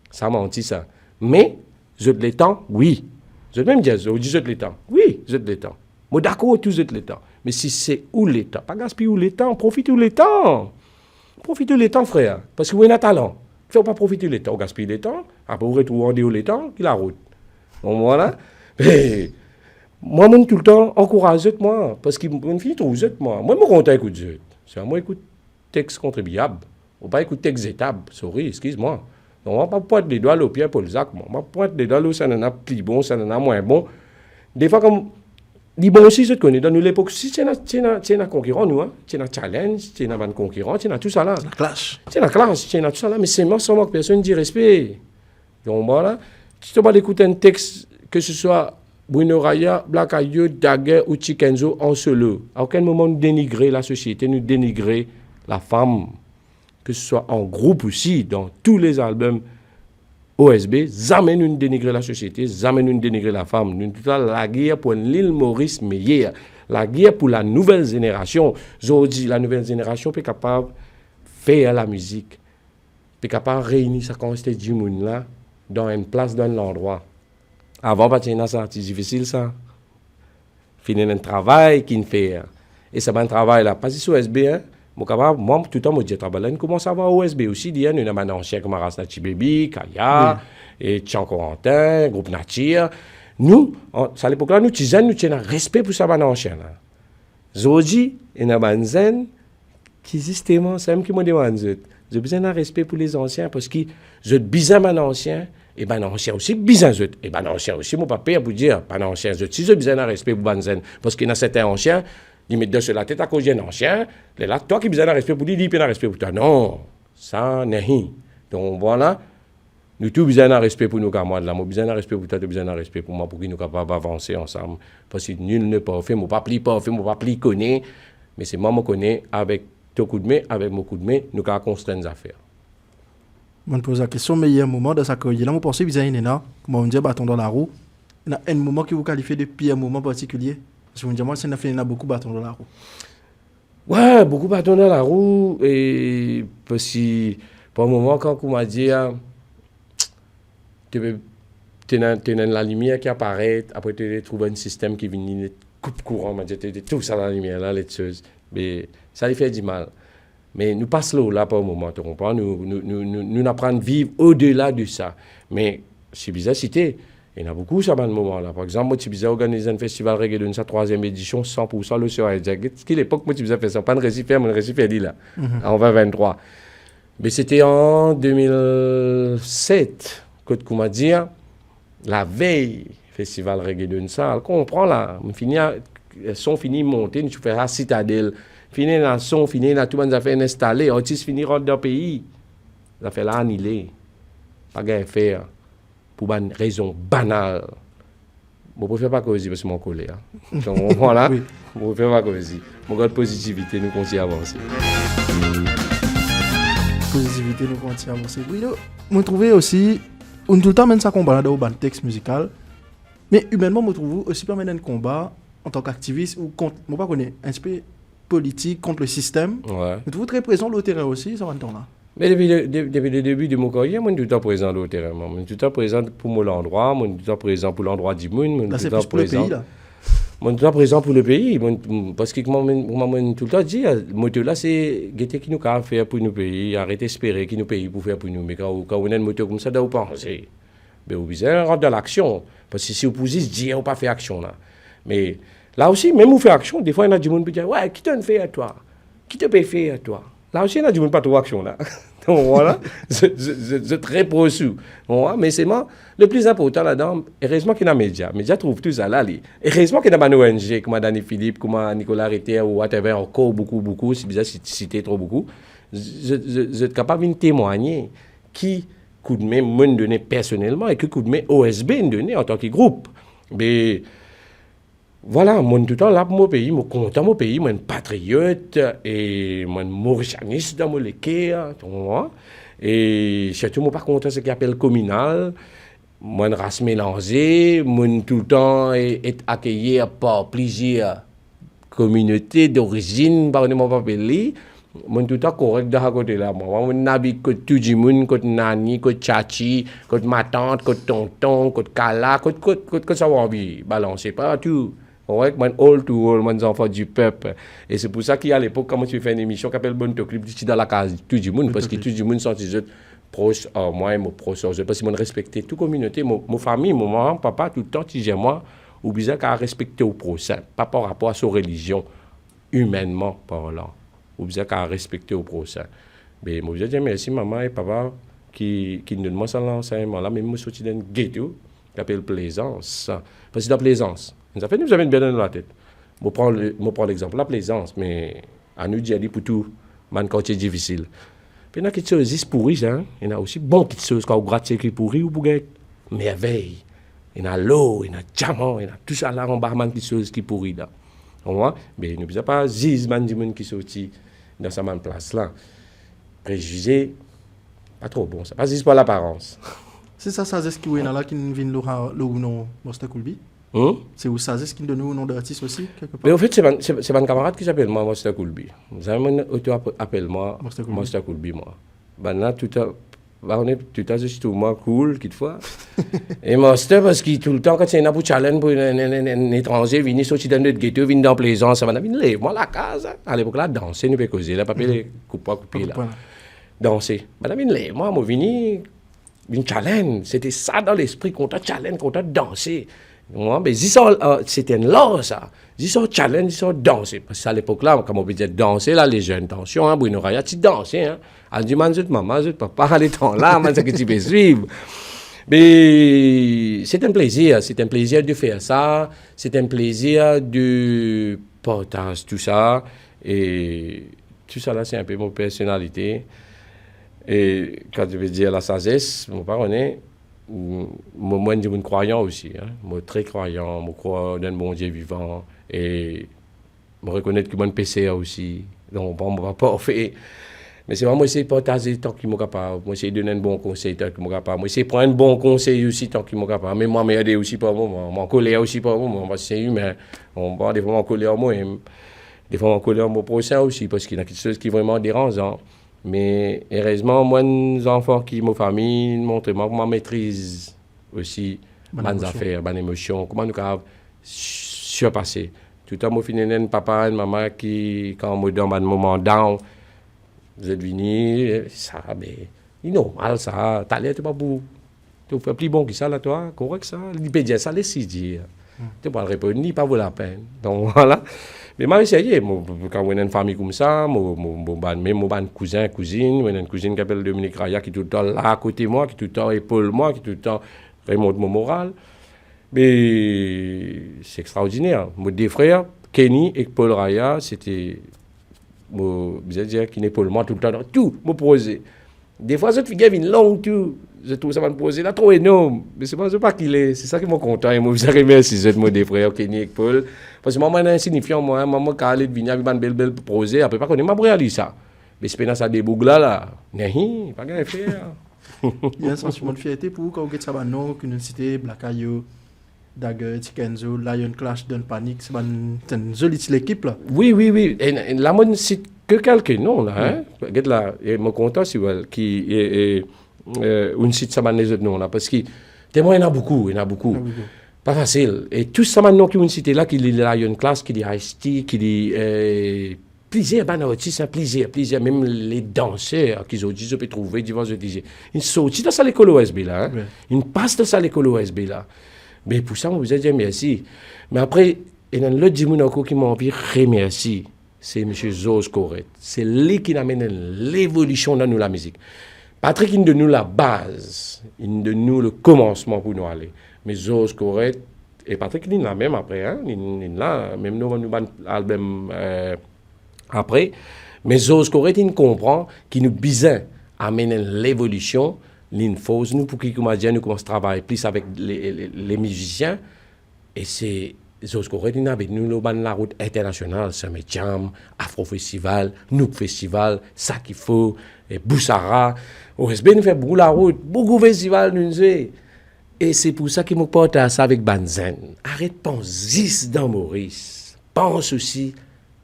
Ça mentit, ça. Mais, je les temps, oui. Je même dire, je dis, je les temps. Oui, je les temps. Moi, d'accord, tout je les temps. Mais si c'est où les temps, pas gaspiller où les temps, profitez où les temps. Profitez où les temps, frère. Parce que vous avez un talent. Il ne faut pas profiter du temps, gaspiller le temps. Après, vous retrouvez le temps, qui la route. Donc, voilà. Et moi-même, tout le temps, encourage moi. Parce que je finis trop moi. Moi, je me compte écouter. C'est à moi écoute texte contribuable. On ne pas écouter texte étable. Sorry, excuse-moi. Donc, on ne va pas pointer les doigts au pied pour le sac. On va pointer les doigts où ça en a plus bon, ça en a moins bon. Des fois, comme. Les bons aussi, je te connais. Dans l'époque, si tu es un concurrent, nous, tu es un challenge, tu es un concurrent, tu es tout ça là. La clash. Tu es la classe, tu es tout ça là, mais c'est moi sans que personne dit respect. Donc voilà, si tu vas écouter un texte, que ce soit Bruno Raya, Black Ayo, Dagger ou Chikenzo en solo, à aucun moment nous dénigrer la société, nous dénigrer la femme, que ce soit en groupe aussi, dans tous les albums OSB, jamais nous dénigrer la société, jamais nous dénigrer la femme. Nous sommes la guerre pour l'île Maurice meilleure, la guerre pour la nouvelle génération. Je dis, la nouvelle génération est capable de faire la musique, est capable de réunir sa quantité du monde là, dans une place, dans un endroit. Avant, c'est difficile ça. Finir un travail qu'il fait. Et c'est un travail là, pas sur OSB, hein. Moi, tout le temps, je dis, je commence à voir OSB aussi. Il y a un ancien comme Aras Nachi Baby, Kaya, et Tchan Corentin, Groupe Nature. Nous, à l'époque là, nous avons un respect pour ça, ancien. Zodi, il y a un zen qui, justement, c'est même qui me demande. J'ai besoin d'un respect pour les anciens parce que je suis besoin d'un ancien. Et ben ancien aussi, besoin de. Et ben ancien aussi, mon papa pour dire, ben ancien. Si j'ai besoin d'un respect pour les zen parce qu'il y a certains anciens. Il met deux sur la tête à cause d'un ancien. Là, toi qui as besoin d'un respect pour lui, il a un respect pour toi. Non, ça n'est rien. Donc voilà, nous tous besoin d'un respect pour nous, camarades. Moi, besoin d'un respect pour toi, tu as besoin d'un respect pour moi, pour que nous capables d'avancer ensemble. Parce que nul ne peut faire, mon papa pas fait, mon papa connaît. Mais c'est moi qui connais avec ton coup de main, avec mon coup de main, nous allons construire des affaires. Je me pose la question, meilleur moment de sa carrière. Là, vous pensez que vous avez une énorme, comme on dit, bâton dans la roue. Il y a un moment qui vous qualifie de pire moment particulier. Parce que vous me dites, moi, c'est une beaucoup de bâtons dans la roue. Ouais, beaucoup de bâtons dans la roue. Et parce que, pour un moment, quand on m'a dit, tu as la lumière qui apparaît, après tu trouves un système qui vient coupe courant, m'a dit, tout ça dans la lumière, là, les choses. Mais ça lui fait du mal. Mais nous passons là, pour un moment, tu comprends? Nous apprenons à vivre au-delà de ça. Mais c'est bizarre cité. Il y en a beaucoup, ça, dans le moment là. Par exemple, moi, tu as organisé un festival reggae de sa 3e édition, 100% le soir. À l'époque, moi, tu as fait ça, pas de récipient, mais un récipient dit là, en 2023. Mais c'était en 2007, Côte Koumadia, la veille, festival reggae d'une salle. Comprends là, son fini monter, nous faisons la citadelle. Fini la son, fini la tout le monde a fait installé, artiste fini rentre dans le pays. Ça fait là annulé. Pas gain faire pour une raison banale. Je ne préfère pas causer parce que je suis collé. Donc voilà, je ne préfère pas causer. Mon gars de positivité nous continue à avancer. Positivité nous continue à avancer. Oui, je trouve aussi, on tout le temps mène ça combat dans le texte musical, mais humainement, je trouve aussi pas mener un combat en tant qu'activiste ou contre, je ne sais pas connaître, un peu politique contre le système. Ouais. Je trouve très présent le terrain aussi, ça va le temps là. Mais depuis le début de mon carrière, je suis tout le temps présent au terrain. Je suis tout le temps présent pour mon endroit, je suis tout le temps présent pour l'endroit du monde. Là, c'est plus pour le pays, là. Je suis tout le temps présent pour le pays. Parce que moi, tout le temps dit, le moteur là, c'est guetter qui nous a fait pour nos pays, arrêter d'espérer qu'il nous paye pour faire pour nous. Mais quand on a un moteur comme ça, vous pensez. Mais vous besoin rentrer dans l'action. Parce que si vous posez, dire, on pas fait action là. Mais là aussi, même vous fait action, des fois, il y a du monde qui dit, ouais, qui te fait à toi? Qui te peut faire à toi? Là aussi, il y a du monde pas trop action là. Donc voilà, c'est très pro-sous. Voilà, mais c'est moi, le plus important là-dedans, heureusement qu'il y a des médias. Les médias trouvent tout ça là. Heureusement qu'il y a des ONG comme Danny Philippe, comme Nicolas Ritter ou whatever, encore beaucoup, c'est bizarre de citer trop beaucoup. Je suis capable de témoigner qui coup de main me donné personnellement et que coup de main OSB me donné en tant que groupe. Mais voilà, moi tout le temps là pour mon pays, moi content mon pays, moi un patriote et moi un mauritianiste dans mon équerre, tu vois. Et surtout moi pas content ce qu'on appelle communal, moi une race mélangée, moi tout le temps est accueilli par plusieurs communautés d'origine, pardonnez-moi pas pays. Moi tout le temps correct de à côté là, moi n'habite que tout le monde, que nani, que tchachi, que ma tante, que tonton, que kala, que ça va envie balancer pas tout. Ouais, man all to all, man enfants du peuple. Et c'est pour ça qu'à l'époque, quand tu fais une émission qui s'appelle Bonne Clip, tu es dans la case tout le monde, parce que tout le monde sont des autres proches à moi et mon proche. Parce que je respecte toute communauté, mon famille, mon maman, papa, tout le temps, tu gères moi, ou bien qu'à respecter au prochain, pas par rapport à sa religion, humainement parlant, ou bien qu'à respecter au prochain. Mais moi, je dis merci maman et papa qui nous donnent ça l'enseignement là, mais moi, je suis dans un ghetto qui s'appelle Plaisance. Parce que dans Plaisance, ça fait nous avons bien dans la tête. Je prends l'exemple, la Plaisance, mais à nous dire pour tout, man quand c'est difficile. Puis il y a quelque chose qui pourri, hein. Il y a aussi bon quelque chose quand on gratte qui pourri ou pour merveille. Il y a l'eau, il y a diamant, il y a tout ça là en bas, man quelque chose qui pourri là. On voit, mais nous ne pouvons pas zis man du monde qui sorti dans sa même place là. Préjugé, pas trop bon, ça pas juste pour l'apparence. C'est ça, ça c'est qui est là qui vient le nom Mosta Kulbi. C'est où ça c'est qui donne le nom d'artiste aussi quelque part. Mais en fait c'est un camarade qui s'appelle moi Mosta Kulbi. Vous avez mon auto appelle moi Mosta Kulbi moi. Ben là tout à justement cool quelquefois. Et Mosta parce qu'il tout le temps quand c'est un challenge pour un étranger venir sortir dans notre ghetto venir dans Plaisance ça va venir moi la case à l'époque là danser nous peut causer là papier couper là. Danser. Madame venir moi venir une challenge, c'était ça dans l'esprit, qu'on t'a challenge, qu'on t'a dansé. Moi, mais c'était là, ça. Ils sont challenge, ils sont dansé. Parce qu'à l'époque là, comme on peut dire danser, là, les jeunes, attention, hein, Bruno Raya, tu danses, hein. Elle dit, man, maman, je papa, les temps là, man, c'est que tu peux suivre. Mais c'est un plaisir de faire ça, c'est un plaisir de partager tout ça. Et tout ça là, c'est un peu mon personnalité. Et quand je veux dire la sagesse, mon parent est, moi, je suis croyant aussi. Hein. Moi, très croyant, je crois dans un bon Dieu vivant. Et je reconnais que je suis péché aussi. Donc, bon, je ne vais pas faire. Mais c'est vraiment essayer de partager tant qu'il est capable. Moi, essayer de donner un bon conseil tant qu'il est capable. Moi, essayer de prendre un bon conseil aussi tant qu'il est capable. Mais moi, je m'aide aussi par moment. Je suis colère aussi par moment. Parce que c'est humain. Des fois, je suis colère moi-même. Des fois, je suis colère mon prochain aussi. Parce qu'il y a quelque chose qui est vraiment dérangeant. Mais heureusement, moi, les enfants qui ma famille montrent moi maîtrise aussi mes affaires, mes émotions, comment nous avons surpasser. Tout le temps, moi, finis un papa, une maman qui, quand moi dans un moment down, vous êtes venus, ça, mais c'est normal, ça, t'as l'air, tu pas beau. Tu fais plus bon que ça, là, toi, correct, ça. Il peut dire ça, laisse dire. Tu ne peux pas répondre, ni pas vaut la peine. Donc, voilà. Mais moi, essayé. Quand on a une famille comme ça, même mon cousin, cousine, on a une cousine qui s'appelle Dominique Raya, qui est tout le temps là à côté de moi, qui tout le temps épaule moi, qui tout le temps remonte mon moral. Mais c'est extraordinaire. Mes deux frères, Kenny et Paul Raya, c'était, vous allez dire, qui n'épaule moi tout le temps, tout, me poser. Des fois, cette figure vient longue, tout. Je trouve ça va me poser là trop énorme. Mais c'est pas qu'il est. C'est ça qui m'a content. Et moi, je remercie ces deux frères, Kenny et Paul. Parce que maman est insignifiant, moi. Maman, quand elle est venue, elle m'a belle poser. Après, pas qu'on est ma réalité ça. Mais c'est pas ça des bougs là. Non, pas grand faire. Il y a un sentiment de fierté pour vous quand vous êtes ça, non, qu'une cité, Black Ayo, Dagger, Tikenzo, Lion Clash, Don Panic, c'est une jolie équipe là. Oui. Et la mode, c'est que quelqu'un, non, là. Hein? Regarde là, et me content, si vous qui est. Une site ça les autres noms là parce que témoins il y en a beaucoup pas facile et tout ça maintenant qui une cité là qui dit Lion Class qui dit Ice-T qui dit plaisir artistes plaisir même les danseurs qu'ils ont dit je peux trouver divers disent une sortie dans ça l'école OSB là hein? Une passe dans ça l'école OSB là mais pour ça on vous a dit merci mais après il y a l'autre dimanche qui m'a envie remercier c'est monsieur Zos Correct c'est lui qui amène l'évolution dans nous la musique. Patrick, il donne nous la base, il donne nous le commencement pour nous aller. Mais Zos Correct, et Patrick, il l'a même après, hein? Il l'a, même nous, on a un album après. Mais Zos Correct, il comprend qu'il nous besoin amener l'évolution, l'info, nous, pour qu'il nous commence à travailler plus avec les musiciens. Et c'est Zos Correct, il a avec nous la route internationale, Summer Jam, Afro Festival, Nook Festival, ça qu'il faut, et Boussara. OSB nous fait beaucoup la route, beaucoup de festivals nous faisons. Et c'est pour ça qu'il me porte à ça avec Banzen. Arrête de penser dans Maurice. Pense aussi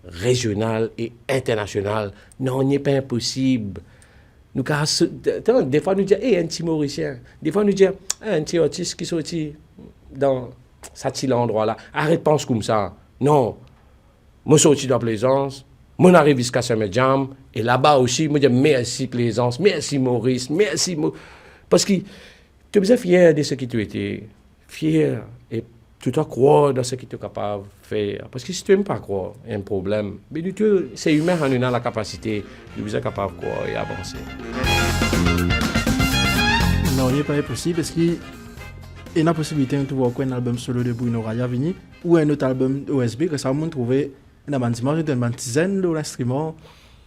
régional et international. Non, il n'est pas impossible. Nous, des fois, nous disons, un petit Mauricien. Des fois, nous disons, un petit artiste qui sortit dans cet endroit-là. Arrête de penser comme ça. Non. Moi, sorti dans Plaisance. Moi, arrive jusqu'à Summer Jam. Et là-bas aussi, moi, je dis merci Plaisance, merci Maurice, merci. Parce que tu es bien fier de ce que tu étais. Fier. Et tu dois croire dans ce que tu es capable de faire. Parce que si tu n'aimes pas croire, il y a un problème. Mais du tout, c'est humain, on a la capacité de être capable de croire et avancer. Non, il n'est pas impossible parce qu'il y a une possibilité de voir un album solo de Bruno Raya venir ou un autre album OSB que ça va trouver. Dans un dimanche, dans un dizaine d'instruments,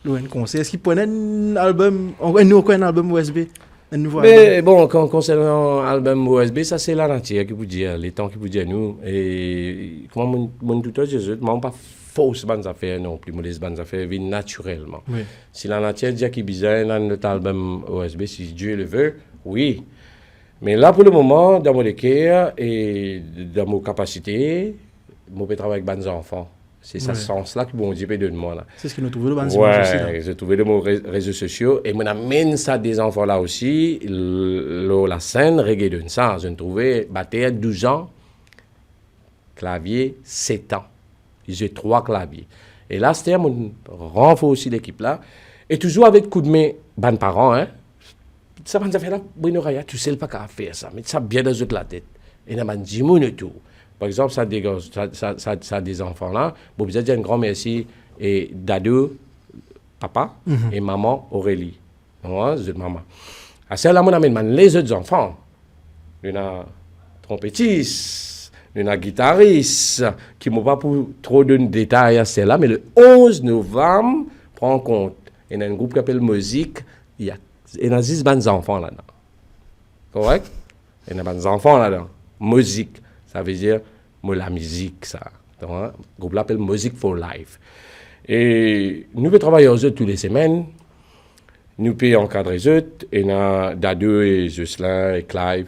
un concert. Est-ce qu'il prenait un album, un album USB, un nouveau mais album? Bon, concernant l'album OSB, ça c'est la nature qui vous dit, les temps qui vous dit à nous. Et comment mon tuteur Jésus, moi pas fausse bonnes affaires non plus, modeste bonnes affaires viennent naturellement. Oui. Si la nature dit qu'il besoin dans notre album OSB, si Dieu le veut, oui. Mais là pour le moment, dans mon équerre et dans mon capacité, je peux travailler avec des enfants. C'est ce sens-là que bon Dieu peut donner moi là. C'est ce que nous trouvons dans les j'ai trouvé dans mes réseaux sociaux et on amène ça des enfants là aussi. La scène reggae donne ça. Je trouvais batteur 12 ans, clavier 7 ans. J'ai 3 claviers. Et là c'était mon renfort aussi l'équipe là et toujours avec coup de main ban parents hein. Ça m'a fait là Bruno Raya, tu sais pas qu'à faire ça, mais ça bien dans la tête. Et on m'a dit mon tout. Par exemple, ça a des enfants là. Bon, vous avez un grand merci et Dado, papa, et maman Aurélie. C'est maman. À celle-là, on amène les autres enfants. Il y a trompettiste, il y a guitariste, qui ne m'ont pas pour trop de détails à celle-là, mais le 11 novembre, prends en compte. Il y a un groupe qui s'appelle Musique, il y a 10 bonnes enfants là-dedans. Correct? Il y a des enfants là-dedans. Musique. Ça veut dire la musique, ça. Donc, le groupe l'appelle Music for Life. Et nous pouvons travailler aux autres toutes les semaines. Nous pouvons encadrer les autres. Et nous avons Dado et Jocelyn et Clive.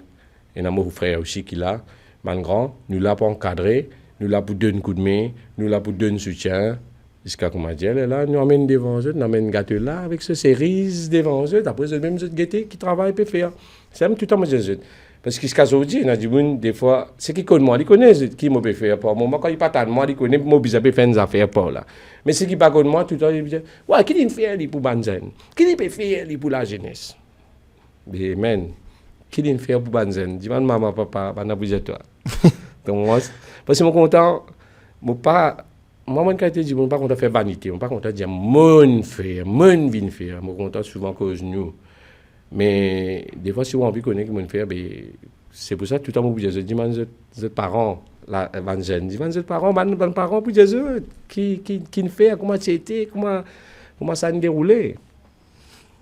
Et nous avons mon frère aussi qui est là, man grand. Nous là pour encadrer. Nous là pour donner un coup de main. Nous là pour donner un soutien. Jusqu'à comme dit, là, nous amènons devant eux. Nous amènons un gâteau là avec ce cerise devant eux. Après, c'est même autres gâteaux qui travaillent et faire. C'est même tout le temps, moi, je parce que ce qu'aujourd'hui, on a dit, des fois, c'est qui connaît moi, il connaît qui m'a fait faire pour moi. Quand il parle de moi, il connaît, moi, je peux faire des affaires pour là. Mais ce qui pas connaît moi, tout le temps, il dit, ouais, qui dit faire pour Banzen? Qui dit faire pour la jeunesse? Mais, man, qui dit faire pour Banzen? Dis-moi, maman, papa, on a besoin de toi. Donc, moi, parce que je suis content, moi, quand je dis, on pas content de faire vanité, on pas content de dire, mon faire, mon vin faire, on content souvent cause nous. Mais des fois, si on a envie de connaître mon faire, ben, c'est pour ça que tout le temps, je dis, les parents, la van jeune, dis, les parents, les parents, pour dire, qui fait, comment c'était, comment ça a déroulé.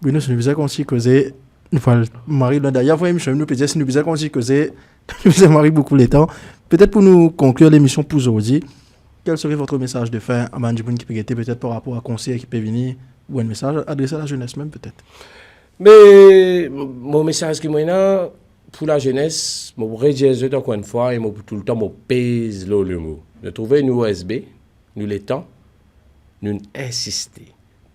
Oui, nous, c'est une qu'on s'y causait. Une fois, Marie, d'ailleurs, vous voyez, nous peut-être, c'est une qu'on s'y causait. Nous, Marie, beaucoup le temps. Peut-être pour nous conclure l'émission pour aujourd'hui, quel serait votre message de fin à Mandjiboun qui peut être peut-être par rapport à conseil qui peut venir ou un message adressé à la jeunesse même, peut-être? Mais mon message qui là pour la jeunesse, je voudrais dire encore une fois, et tout le temps, je pèse le mot. De trouver une OSB, nous les temps, nous insister,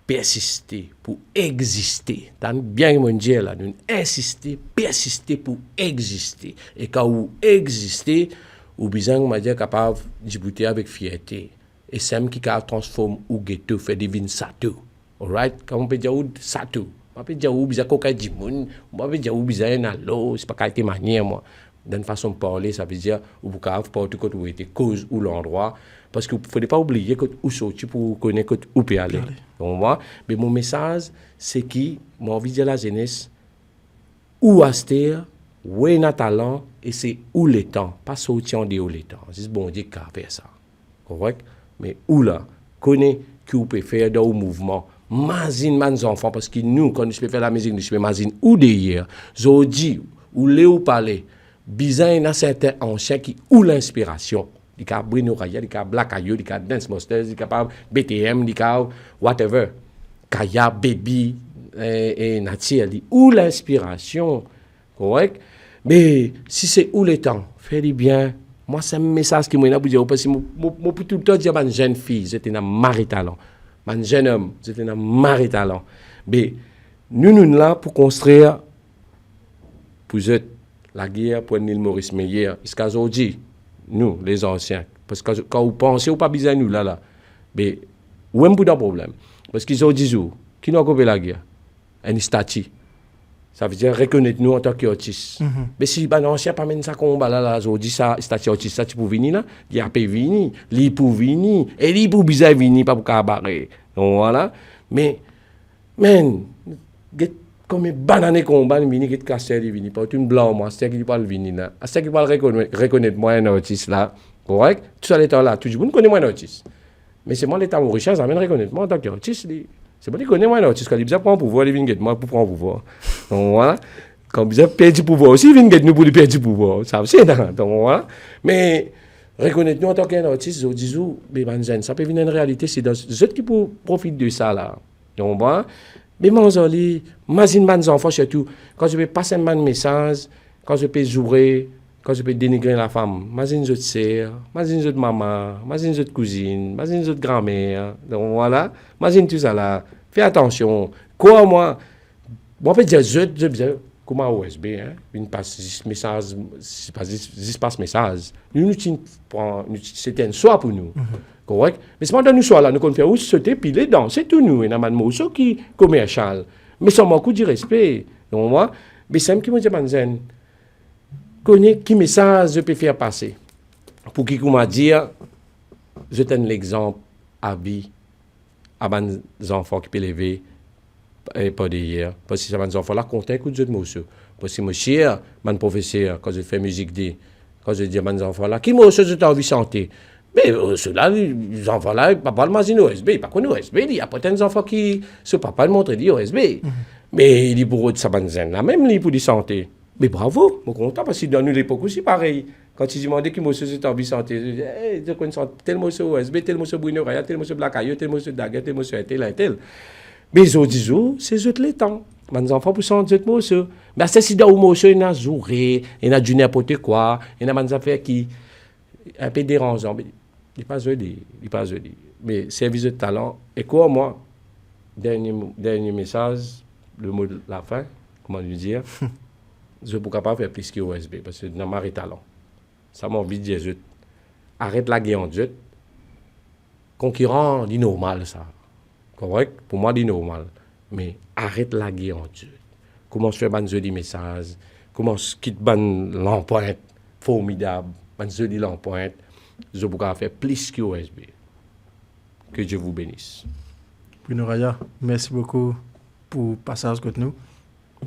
persister pour exister. T'as bien mon dire là, nous insister, persister pour exister. Et quand vous existez, vous besoin de capable de bouter avec fierté. Et c'est ce qui transforme ou ghetto, fait deviner sato. Alright? Quand on peut dire sato. On peut dire où bizarre coca dimoun, on peut dire où bizarre un allo, c'est pas qualité manière moi. D'une façon de parler, ça veut dire où vous pouvez porter côté où était cause ou l'endroit parce que faut pas oublier que où sortir pour connaître où peut aller. Donc moi, mais mon message c'est qui moi envie de dire la jeunesse où aster, où est notre talent et c'est où le temps, pas sortir en dehors le temps. C'est bon Dieu qui a fait ça. Correct? Mais où là, connaît qui vous peut faire dans le mouvement. Imagine mes enfants, parce que nous, quand je peux faire la musique, je peux imaginer où d'ailleurs, je dis, où les ou parler, bizarre, il y a certains anciens qui ont l'inspiration. Il y a Bruno Raya, il y a Black Ayo, il y a Dance Masters, il y a BTM, il y a whatever. Kaya, Baby, et Natia, où l'inspiration, correct? Mais si c'est où le temps, faites bien. Moi, c'est un message qui m'a dit, parce que moi, tout le temps, dire à une jeune fille, j'étais un mari talent. Un jeune homme, j'étais un mari talent. Mais nous sommes là pour construire, pour la guerre pour Neil Maurice Meyer. Est-ce qu'aujourd'hui, nous, les anciens, parce que quand vous pensez, vous pas besoin de nous là, mais où est-ce un problème? Parce qu'ils ont dit, qui n'a pas la guerre? Un statut. Ça veut dire reconnaître nous en tant qu'autistes. Mais si les anciens pas ça combat là, aujourd'hui, ça, statut autiste, ça pour venir là, il y a pas venir, il pour venir, et il pour bizarre venir, pas pour cabaret. Donc voilà. Mais, man, comme une banane combat, il vient, il casse, il vient, pas une blanc, moi, c'est qui parle venir là. C'est qui parle reconnaître moi un autiste là, correct? Tout ça l'état là, tout le monde connaît moi un autiste. Mais c'est moi l'état mauricien, ça mène reconnaître moi en tant qu'autiste. C'est pas qu'il connaît moi l'autiste, quand il vient prendre pouvoir, il vient guetter moi pour prendre pouvoir. Donc voilà. Quand il vient perdre du pouvoir aussi, il vient guetter nous pour perdre du pouvoir. Ça c'est donc voilà. Mais reconnaître nous en tant qu'un autiste, je dis, ça peut venir une réalité, c'est dans ceux qui profitent de ça là. Donc voilà. Mais mon zoli, imagine mes enfants surtout, quand je vais passer un message, quand je peux jouer, quand je peux dénigrer la femme, imagine votre sœur, imagine votre maman, imagine votre cousine, imagine votre grand-mère. Donc voilà, imagine tout ça là. Fais attention. Quoi, moi, en fait, je disais, comment OSB, hein, une passe message, c'est pas message. C'était un soir pour nous. Correct? Mais c'est pendant nous soir là, nous qu'on fait où sauter, piler, danser, tout nous. Et nous avons un qui est commercial. Mais sans beaucoup de respect. Donc moi, mais c'est qui me dit, Manzen, connais qui message je peux faire passer pour qui m'a dire je donne l'exemple à vie à mes enfants qui peuvent lever pas d'hier parce que mes enfants là comptent écoute de monsieur parce que monsieur mon professeur quand je fais musique quand je dis à mes enfants là qui moi je t'ai envie de chanter mais ceux-là les enfants là papa le magazine OSB pas connaît OSB il y a peut-être des enfants qui ce papa le montre dit OSB mais il est pour eux ça là même lui pour dire santé. Mais bravo, je suis content parce que dans l'époque aussi, pareil. Quand ils demandaient qui monsieur c'était envie de santé, je connais tel monsieur OSB, tel monsieur Bruno Raya, tel monsieur Black Ayo, tel monsieur Daguet, tel monsieur tel. Mais ils ont dit, c'est eux les temps. Mes enfants pour sentir monsieur. Mais c'est si dans le monsieur, il y a zouré, il y a du n'importe quoi, il y a des affaires qui un peu dérangeantes. Il n'est pas joli, il n'est pas joli. Mais service de talent. Et quoi, moi, dernier message, le mot de la fin, comment lui dire? Je ne peux pas faire plus que OSB parce que dans ma talent. Ça m'a envie de dire, arrête la guerre en Dieu. Concurrent, dit normal ça. Correct? Pour moi, dit normal. Mais arrête la guerre en Dieu. Comment je fais ban joli message? Comment je quitte ban l'empreinte? Formidable. Ban joli l'empreinte. Je ne peux pas faire plus que OSB. Que Dieu vous bénisse. Bruno Raya, merci beaucoup pour passage avec nous.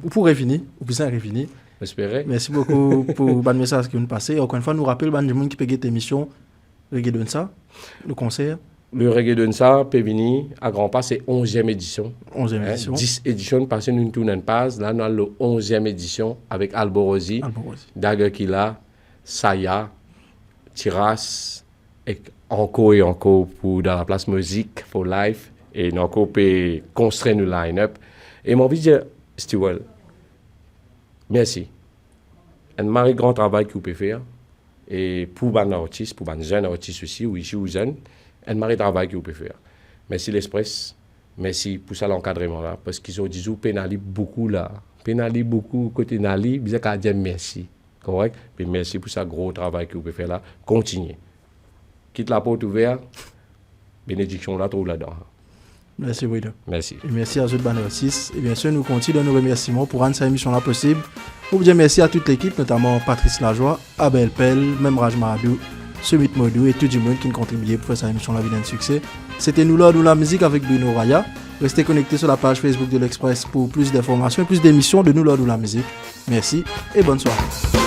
Ou pour Réfini, ou pour ça Réfini. J'espère. Merci beaucoup pour le message que nous passez. Encore une fois, nous rappelle les gens qui payent cette émission, Reggae Donsa, le concert. Le Reggae Donsa, Pévini, à Grand Pas, c'est 11e édition. 11e édition. 10 éditions, parce que nous tournons pas. Là, nous avons la 11e édition avec Alborosi, Dagakila, Saya, Tiras, et encore pour dans la place musique, pour live, et nous encore pour construire nos line-up. Et mon envie de dire, Stewart, merci. Un marré grand travail que vous pouvez faire. Et pour les artistes, pour les jeunes artistes aussi, ou ici ou jeunes, un marré travail que vous pouvez faire. Merci l'Express, merci pour ça l'encadrement là, parce qu'ils ont dit que pénali beaucoup là. Pénali beaucoup côté Nali, bien qu'à dire merci. Correct? Mais merci pour ça gros travail que vous pouvez faire là. Continuez. Quitte la porte ouverte, bénédiction là, trouve là-dedans. Merci, Bruno. Merci. Et merci à Zot Banner 6. Et bien sûr, nous continuons nos remerciements pour rendre cette émission-là possible. Pour dire merci à toute l'équipe, notamment Patrice Lajoie, Abel Pell, même Raj Maradou, Sumit Modou et tout le monde qui a contribué pour faire cette émission-là d'un succès. C'était Nous Lord ou la musique avec Bruno Raya. Restez connectés sur la page Facebook de l'Express pour plus d'informations et plus d'émissions de Nous Lord ou la musique. Merci et bonne soirée.